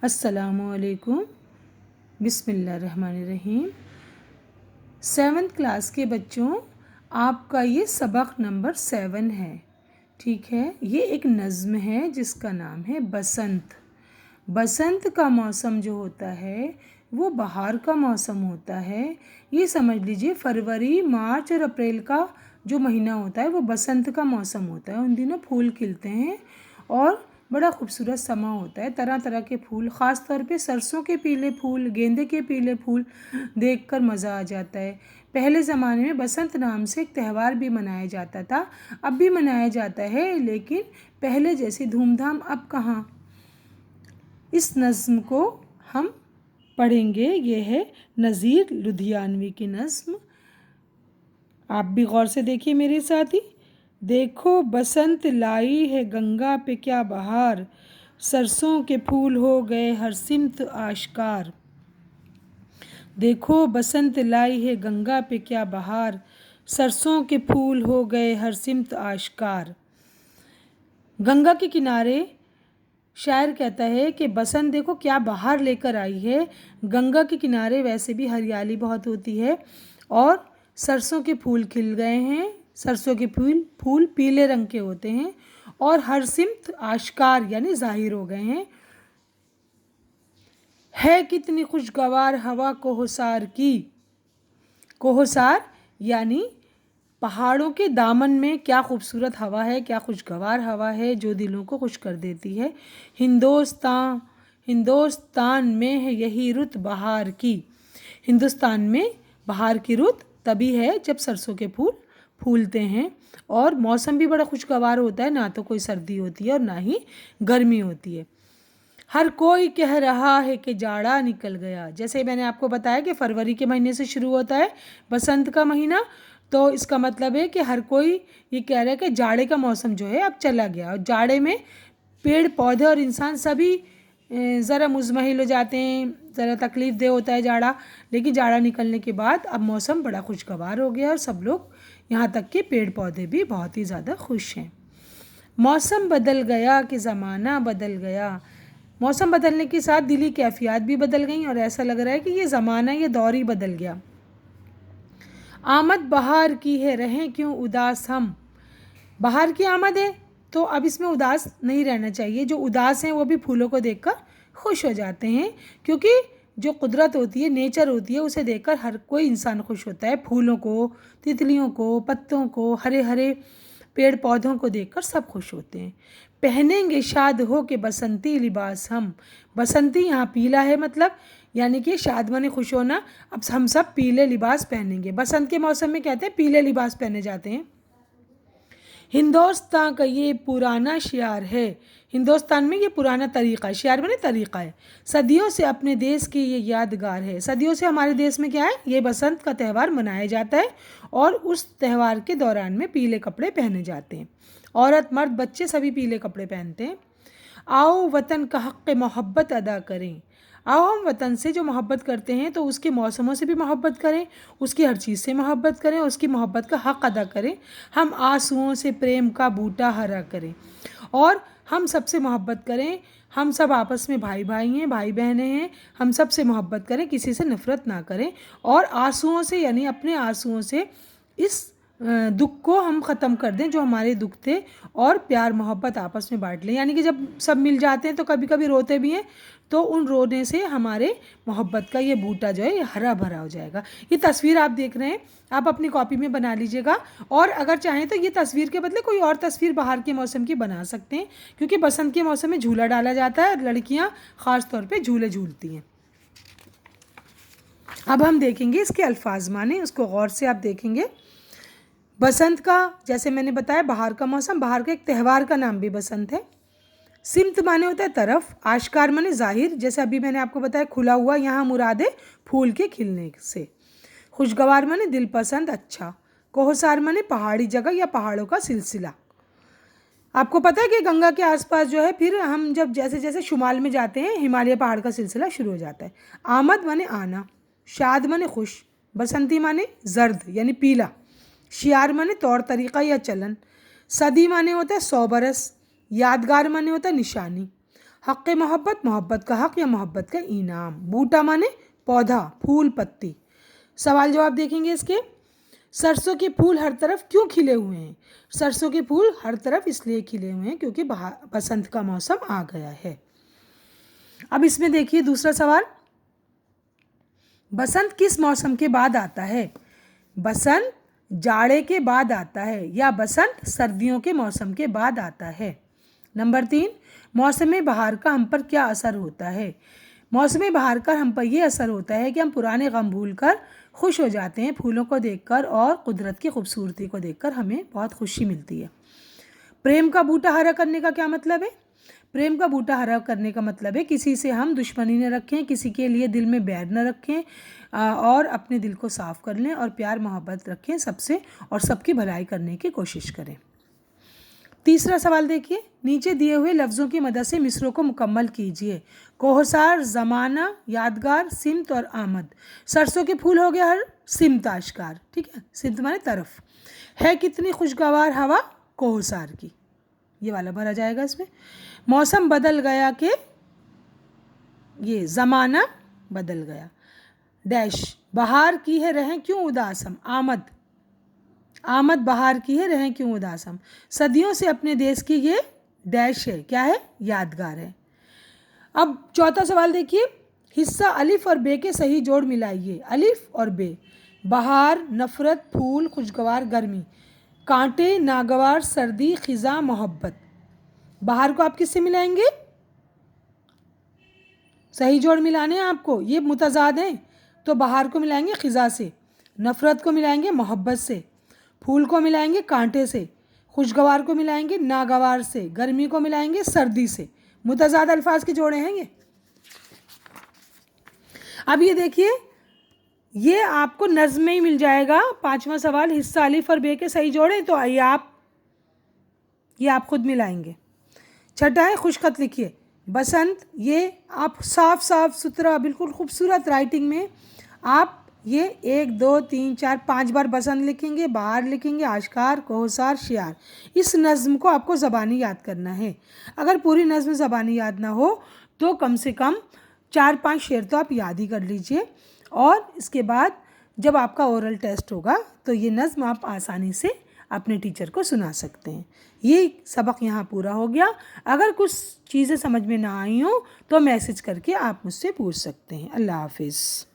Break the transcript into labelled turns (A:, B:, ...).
A: अस्सलामुअलैकुम। बिस्मिल्लाहिर्रहमानिर्रहीम। 7th class के बच्चों, आपका ये सबक नंबर 7 है। ठीक है, ये एक नज़्म है जिसका नाम है बसंत। बसंत का मौसम जो होता है वो बहार का मौसम होता है। ये समझ लीजिए फरवरी, मार्च और अप्रैल का जो महीना होता है वो बसंत का मौसम होता है। उन दिनों फूल खिलते हैं और बड़ा खूबसूरत समा होता है। तरह तरह के फूल, ख़ास तौर पे सरसों के पीले फूल, गेंदे के पीले फूल देखकर मज़ा आ जाता है। पहले ज़माने में बसंत नाम से एक त्यौहार भी मनाया जाता था, अब भी मनाया जाता है, लेकिन पहले जैसी धूमधाम अब कहाँ। इस नज़्म को हम पढ़ेंगे। ये है नज़ीर लुधियानवी की नज़्म। आप भी गौर से देखिए मेरे साथ ही। देखो बसंत लाई है गंगा पे क्या बहार, सरसों के फूल हो गए हर सिमत आश्कार। देखो बसंत लाई है गंगा पे क्या बहार, सरसों के फूल हो गए हर सिमत आश्कार। गंगा के किनारे शायर कहता है कि बसंत देखो क्या बहार लेकर आई है। गंगा के किनारे वैसे भी हरियाली बहुत होती है और सरसों के फूल खिल गए हैं। सरसों के फूल पीले रंग के होते हैं और हर सिमत आश्कार यानी जाहिर हो गए हैं। है कितनी खुशगवार हवा कोहसार की। कोहसार यानी पहाड़ों के दामन में क्या खूबसूरत हवा है, क्या खुशगवार हवा है जो दिलों को खुश कर देती है। हिंदुस्तान में है यही रुत बहार की। हिंदुस्तान में बहार की रुत तभी है जब सरसों के फूल फूलते हैं और मौसम भी बड़ा खुशगवार होता है। ना तो कोई सर्दी होती है और ना ही गर्मी होती है। हर कोई कह रहा है कि जाड़ा निकल गया। जैसे मैंने आपको बताया कि फरवरी के महीने से शुरू होता है बसंत का महीना, तो इसका मतलब है कि हर कोई ये कह रहा है कि जाड़े का मौसम जो है अब चला गया। और जाड़े में पेड़ पौधे और इंसान सभी ज़रा मुज़महिल हो जाते हैं, ज़रा तकलीफ़ दे होता है जाड़ा। लेकिन जाड़ा निकलने के बाद अब मौसम बड़ा खुशगवार हो गया और सब लोग, यहाँ तक कि पेड़ पौधे भी बहुत ही ज़्यादा खुश हैं। मौसम बदल गया कि ज़माना बदल गया। मौसम बदलने के साथ दिली कैफियत भी बदल गई और ऐसा लग रहा है कि ये ज़माना, ये दौर ही बदल गया। आमद बहार की है रहें क्यों उदास हम। बहार की आमद है तो अब इसमें उदास नहीं रहना चाहिए। जो उदास हैं वो भी फूलों को देखकर खुश हो जाते हैं, क्योंकि जो कुदरत होती है, नेचर होती है, उसे देखकर हर कोई इंसान खुश होता है। फूलों को, तितलियों को, पत्तों को, हरे हरे पेड़ पौधों को देखकर सब खुश होते हैं। पहनेंगे शाद हो के बसंती लिबास हम। बसंती यहाँ पीला है, मतलब यानी कि शाद माने खुश होना। अब हम सब पीले लिबास पहनेंगे। बसंत के मौसम में कहते हैं पीले लिबास पहने जाते हैं। हिंदुस्तान का ये पुराना शियार है। हिंदुस्तान में ये पुराना तरीक़ा है। शियार माने तरीक़ा है। सदियों से अपने देश की ये यादगार है। सदियों से हमारे देश में क्या है, ये बसंत का त्यौहार मनाया जाता है और उस त्यौहार के दौरान में पीले कपड़े पहने जाते हैं। औरत मर्द बच्चे सभी पीले कपड़े पहनते हैं। आओ वतन का हक़ मोहब्बत अदा करें। आओ हम वतन से जो मोहब्बत करते हैं तो उसके मौसमों से भी मोहब्बत करें, उसकी हर चीज़ से मोहब्बत करें, उसकी मोहब्बत का हक़ अदा करें। हम आंसुओं से प्रेम का बूटा हरा करें और हम सबसे मोहब्बत करें। हम सब आपस में भाई भाई हैं, भाई बहनें हैं। हम सब से मोहब्बत करें, किसी से नफ़रत ना करें और आंसुओं से यानी अपने आंसुओं से इस दुख को हम ख़त्म कर दें जो हमारे दुख थे और प्यार मोहब्बत आपस में बांट लें। यानी कि जब सब मिल जाते हैं तो कभी कभी रोते भी हैं, तो उन रोने से हमारे मोहब्बत का ये बूटा जो है ये हरा भरा हो जाएगा। ये तस्वीर आप देख रहे हैं, आप अपनी कॉपी में बना लीजिएगा और अगर चाहें तो ये तस्वीर के बदले कोई और तस्वीर बाहर के मौसम की बना सकते हैं, क्योंकि बसंत के मौसम में झूला डाला जाता है और लड़कियाँ ख़ास तौर पर झूले झूलती हैं। अब हम देखेंगे इसके अल्फाज माने, उसको गौर से आप देखेंगे। बसंत का, जैसे मैंने बताया, बाहर का मौसम, बाहर का एक त्यौहार का नाम भी बसंत है। सिमत माने होता है तरफ, आश्कार माने जाहिर, जैसे अभी मैंने आपको बताया खुला हुआ, यहाँ मुराद है फूल के खिलने से। खुशगवार माने दिल पसंद, अच्छा। कोहसार माने पहाड़ी जगह या पहाड़ों का सिलसिला। आपको पता है कि गंगा के आसपास जो है, फिर हम जब जैसे जैसे शुमाल में जाते हैं हिमालय पहाड़ का सिलसिला शुरू हो जाता है। आमद माने आना, शाद माने खुश, बसंती माने जर्द यानी पीला, शियार माने तौर तरीक़ा या चलन, सदी माने होता है 100 बरस, यादगार माने होता है निशानी, हक़ मोहब्बत, मोहब्बत का हक़ या मोहब्बत का इनाम। बूटा माने पौधा, फूल, पत्ती। सवाल जवाब देखेंगे इसके। सरसों के फूल हर तरफ क्यों खिले हुए हैं? सरसों के फूल हर तरफ इसलिए खिले हुए हैं क्योंकि बसंत का मौसम आ गया है। अब इसमें देखिए दूसरा सवाल, बसंत किस मौसम के बाद आता है? बसंत जाड़े के बाद आता है या बसंत सर्दियों के मौसम के बाद आता है। नंबर 3, मौसम बहार का हम पर क्या असर होता है? मौसम बहार का हम पर यह असर होता है कि हम पुराने गम भूलकर खुश हो जाते हैं फूलों को देखकर और कुदरत की खूबसूरती को देखकर हमें बहुत खुशी मिलती है। प्रेम का बूटा हरा करने का क्या मतलब है? प्रेम का बूटा हरा करने का मतलब है किसी से हम दुश्मनी न रखें, किसी के लिए दिल में बैर न रखें और अपने दिल को साफ कर लें और प्यार मोहब्बत रखें सबसे और सबकी भलाई करने की कोशिश करें। तीसरा सवाल देखिए, नीचे दिए हुए लफ्ज़ों की मदद से मिसरों को मुकम्मल कीजिए। कोहसार, ज़माना, यादगार, सिमत और आमद। सरसों के फूल हो गया हर, सिमत आश्कार, ठीक है, सिमत माने तरफ। है कितनी खुशगवार हवा कोहसार की, ये वाला भरा जाएगा इसमें। मौसम बदल गया कि ये ज़माना बदल गया। डैश, बहार की है रहें क्यों उदास हम, आमद। आमद बहार की है रहें क्यों उदास हम। सदियों से अपने देश की ये डैश है, क्या है, यादगार है। अब चौथा सवाल देखिए, हिस्सा अलिफ और बे के सही जोड़ मिलाइए। अलिफ और बे, बहार, नफ़रत, फूल, खुशगवार, गर्मी। कांटे, नागवार, सर्दी, खिज़ा, मोहब्बत। बहार को आप किससे मिलाएंगे? सही जोड़ मिलाने हैं आपको, ये मुतज़ाद हैं तो बहार को मिलाएंगे खिज़ा से, नफ़रत को मिलाएंगे मोहब्बत से, फूल को मिलाएंगे कांटे से, खुशगवार को मिलाएंगे नागवार से, गर्मी को मिलाएंगे सर्दी से। मुतज़ाद अल्फाज के जोड़े हैं ये। अब ये देखिए, ये आपको नज़्म में ही मिल जाएगा। पांचवा सवाल, हिस्सा अलिफ और बे के सही जोड़े, तो ये आप खुद मिलाएंगे। छठा है खुशखत लिखिए। बसंत, ये आप साफ साफ सुथरा बिल्कुल खूबसूरत राइटिंग में आप ये 1 2 3 4 5 बार बसंत लिखेंगे, बहार लिखेंगे, आश्कार, कोहसार, शियार। इस नज़्म को आपको ज़बानी याद करना है। अगर पूरी नज़्म ज़बानी याद ना हो तो कम से कम 4-5 शेर तो आप याद ही कर लीजिए और इसके बाद जब आपका ओरल टेस्ट होगा तो ये नज़्म आप आसानी से अपने टीचर को सुना सकते हैं। ये सबक यहाँ पूरा हो गया। अगर कुछ चीज़ें समझ में ना आई हो तो मैसेज करके आप मुझसे पूछ सकते हैं। अल्लाह हाफिज़।